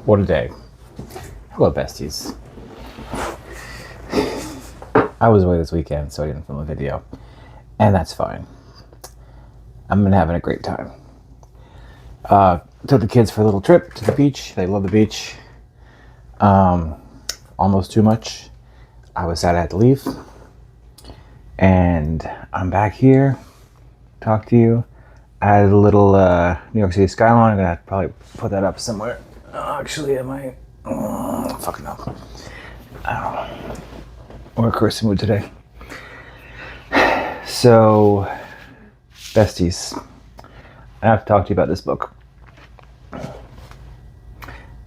What a day. Hello, besties. I was away this weekend, so I didn't film a video. And that's fine. I've been having a great time. Took the kids for a little trip to the beach. They love the beach. Almost too much. I was sad I had to leave. And I'm back here. Talk to you. I had a little New York City skyline. I'm gonna probably put that up somewhere. Actually, I might. Fucking up. I don't know. We're in a cursing mood today. So, besties, I have to talk to you about this book.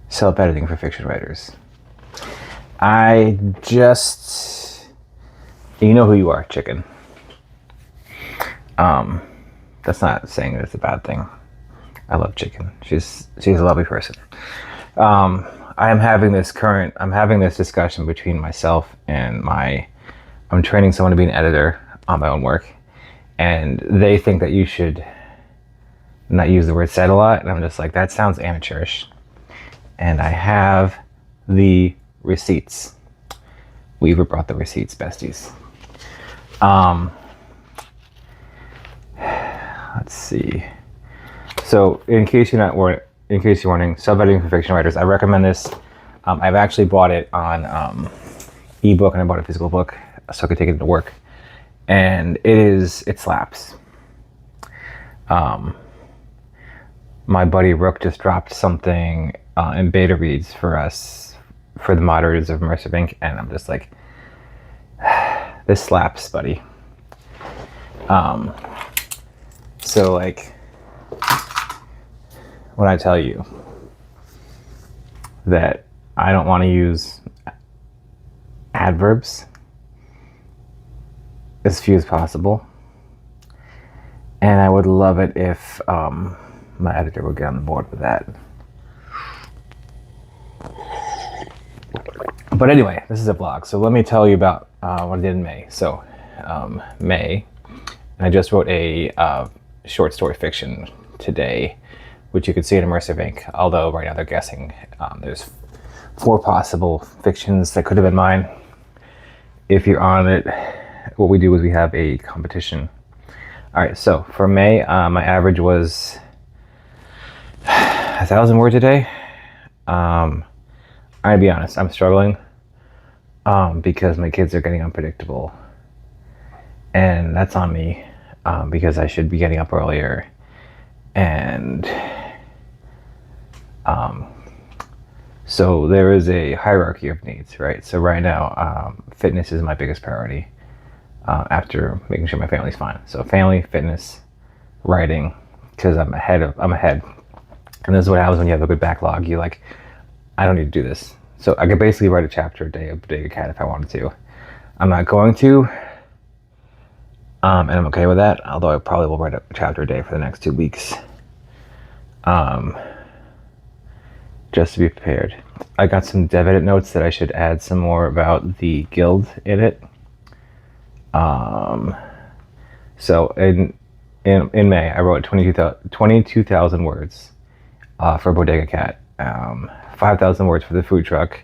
Self-editing for fiction writers. You know who you are, chicken. That's not saying that it's a bad thing. I love chicken. She's a lovely person. I'm having this discussion between myself and I'm training someone to be an editor on my own work, and they think that you should not use the word "said" a lot, and I'm just like, that sounds amateurish. And I have the receipts. We've brought the receipts, besties. Let's see. So, in case you're warning, self-editing for fiction writers, I recommend this. I've actually bought it on ebook, and I bought a physical book so I could take it to work. And it slaps. My buddy Rook just dropped something in beta reads for us for the moderators of Immersive Inc., and I'm just like, this slaps, buddy. So like, when I tell you that I don't want to use adverbs as few as possible, and I would love it if my editor would get on board with that. But anyway, this is a vlog, so let me tell you about what I did in May. So May, I just wrote a short story fiction today, which you can see in Immersive Inc. Although right now they're guessing. There's 4 possible fictions that could have been mine. If you're on it, what we do is we have a competition. All right, so for May, my average was 1,000 words a day. I'll be honest, I'm struggling because my kids are getting unpredictable, and that's on me because I should be getting up earlier. And so there is a hierarchy of needs, right? So right now, fitness is my biggest priority after making sure my family's fine. So family, fitness, writing, because I'm ahead. And this is what happens when you have a good backlog. You're like, I don't need to do this. So I could basically write a chapter a day of Bodega Cat if I wanted to. I'm not going to, and I'm okay with that, although I probably will write a chapter a day for the next 2 weeks. Just to be prepared. I got some dev edit notes that I should add some more about the guild in it. So in May, I wrote 22,000 words for Bodega Cat. 5,000 words for the food truck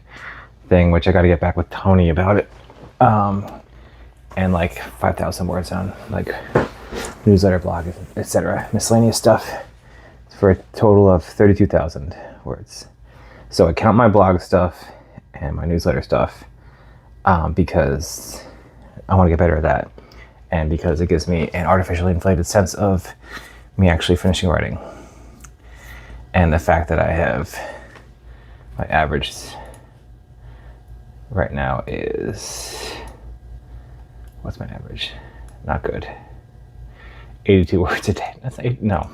thing, which I got to get back with Tony about it. And like 5,000 words on like newsletter, blog, etc., miscellaneous stuff, for a total of 32,000 words. So I count my blog stuff and my newsletter stuff because I want to get better at that, and because it gives me an artificially inflated sense of me actually finishing writing. And the fact that I have my average right now is, what's my average? Not good. 82 words a day. That's no.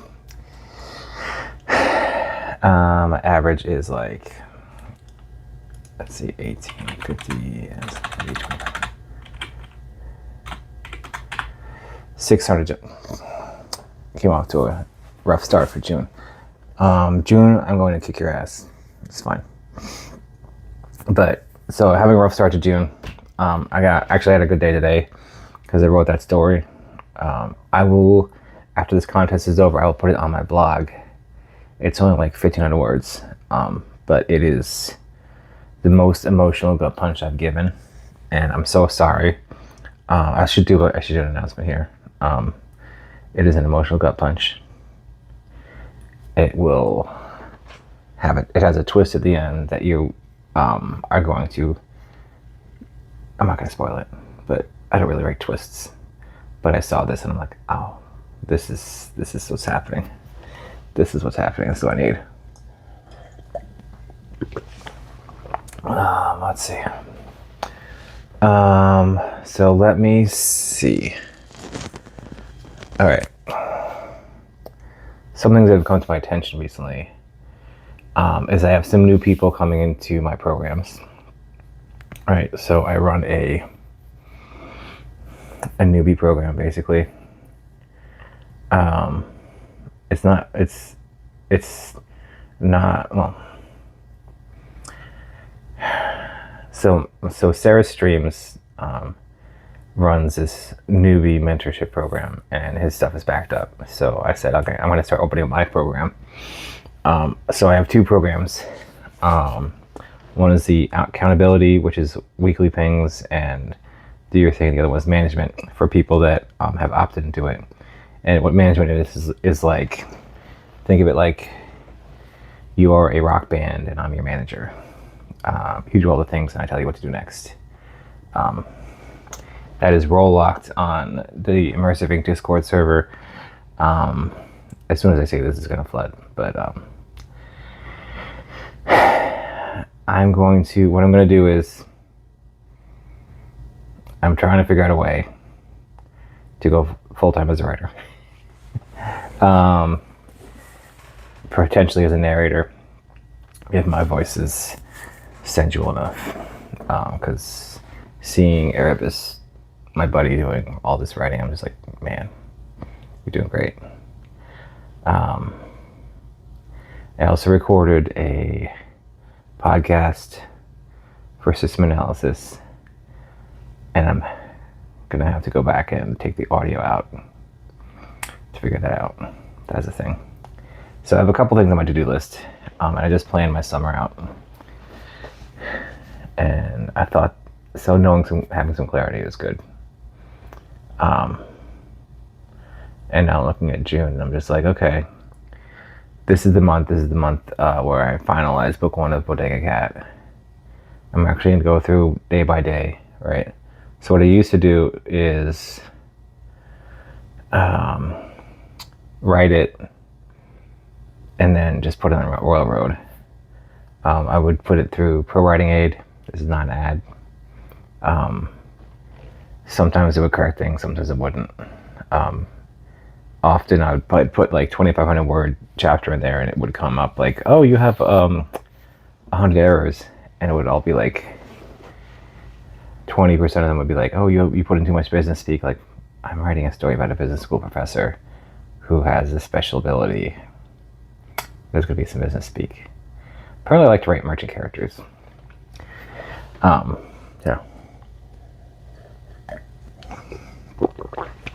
My average is like, let's see, 18, 50, and 25. 600. Came off to a rough start for June. June, I'm going to kick your ass. It's fine. But so having a rough start to June, I had a good day today because I wrote that story. I will, after this contest is over, I will put it on my blog. It's only like 1,500 words. but it is the most emotional gut punch I've given, and I'm so sorry. I should do an announcement here. It is an emotional gut punch. It will have it has a twist at the end that you are going to. I'm not going to spoil it, but I don't really like twists. But I saw this and I'm like, oh, this is what's happening. This is what's happening. That's what I need. Let's see. So let me see. All right. Some things that have come to my attention recently is I have some new people coming into my programs. All right. So I run a newbie program, basically. It's not, well, so Sarah Streams runs this newbie mentorship program, and his stuff is backed up. So I said, okay, I'm going to start opening up my program. So I have two programs. One is the accountability, which is weekly things and do your thing. The other one is management for people that have opted into it. And what management is like, think of it like you are a rock band and I'm your manager. You do all the things and I tell you what to do next. That is role locked on the Immersive Ink Discord server. As soon as I say this is going to flood, but what I'm going to do is I'm trying to figure out a way to go full-time as a writer. Potentially as a narrator, if my voice is sensual enough. Because seeing Erebus, my buddy, doing all this writing, I'm just like, man, you're doing great. I also recorded a podcast for system analysis, and I'm gonna have to go back and take the audio out to figure that out. That's the thing. So I have a couple things on my to-do list, and I just planned my summer out. And I thought, so having some clarity is good. And now looking at June, I'm just like, okay, this is the month where I finalize book 1 of Bodega Cat. I'm actually going to go through day by day, right? So what I used to do is write it and then just put it on Royal Road. I would put it through Pro Writing Aid. This is not an ad. Sometimes it would correct things, sometimes it wouldn't. Often I would put like 2,500 word chapter in there and it would come up like, oh, you have 100 errors. And it would all be like 20% of them would be like, oh, you put in too much business speak. Like, I'm writing a story about a business school professor who has a special ability. There's going to be some business speak. Apparently I like to write merchant characters. Yeah.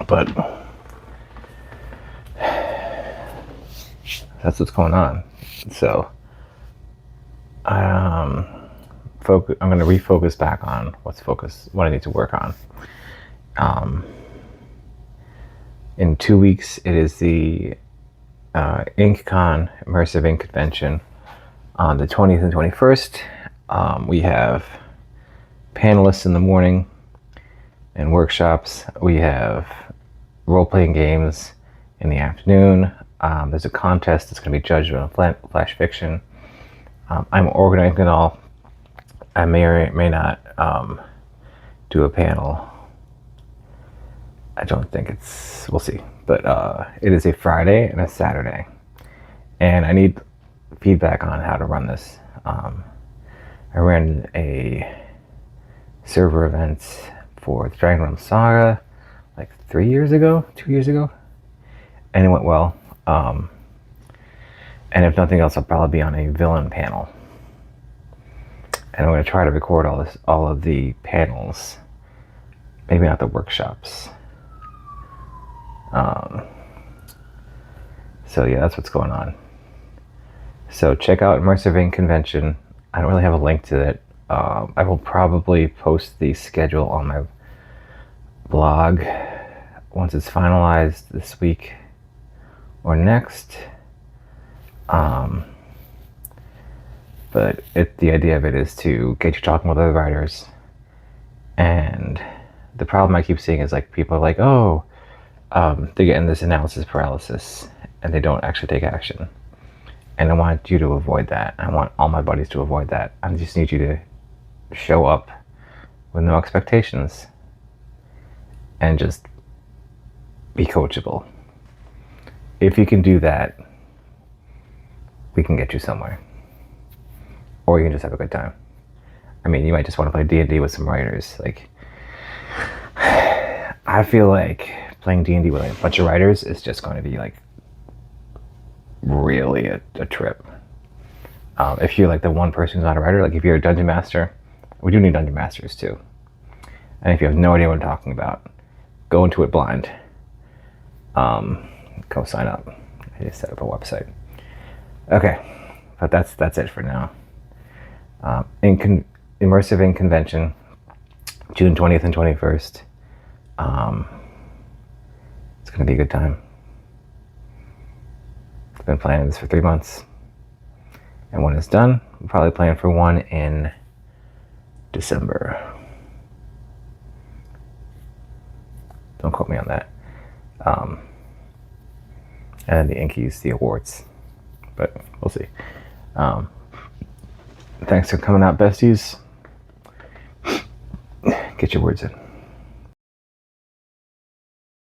But that's what's going on. So I'm going to refocus back on what I need to work on. In 2 weeks, it is the InkCon Immersive Ink Convention on the 20th and 21st. We have panelists in the morning and workshops. We have role-playing games in the afternoon. There's a contest that's going to be judged on flash fiction. I'm organizing it all. I may or may not do a panel. I don't think we'll see. But it is a Friday and a Saturday. And I need feedback on how to run this. I ran a server event for the Dragon Realm Saga like 2 years ago, and it went well. And if nothing else, I'll probably be on a villain panel. And I'm going to try to record all of the panels, maybe not the workshops. So yeah, that's what's going on. So check out Immersive Ink Convention. I don't really have a link to it. I will probably post the schedule on my blog once it's finalized this week or next. But the idea of it is to get you talking with other writers. And the problem I keep seeing is like people are like, oh, they get in this analysis paralysis and they don't actually take action. And I want you to avoid that. I want all my buddies to avoid that. I just need you to show up with no expectations and just be coachable. If you can do that, we can get you somewhere. Or you can just have a good time. I mean, you might just want to play D&D with some writers. Like, I feel like playing D&D with like a bunch of writers is just going to be like really a trip. If you're like the one person who's not a writer, like if you're a dungeon master, we do need dungeon masters too. And if you have no idea what I'm talking about, go into it blind. Go sign up. I just set up a website. Okay, but that's it for now. Immersive Ink Convention, June 20th and 21st. It's going to be a good time. I've been planning this for 3 months. And when it's done, we'll probably plan for one in December. Don't quote me on that. And the Inkies, the awards. But we'll see. Thanks for coming out, besties. Get your words in.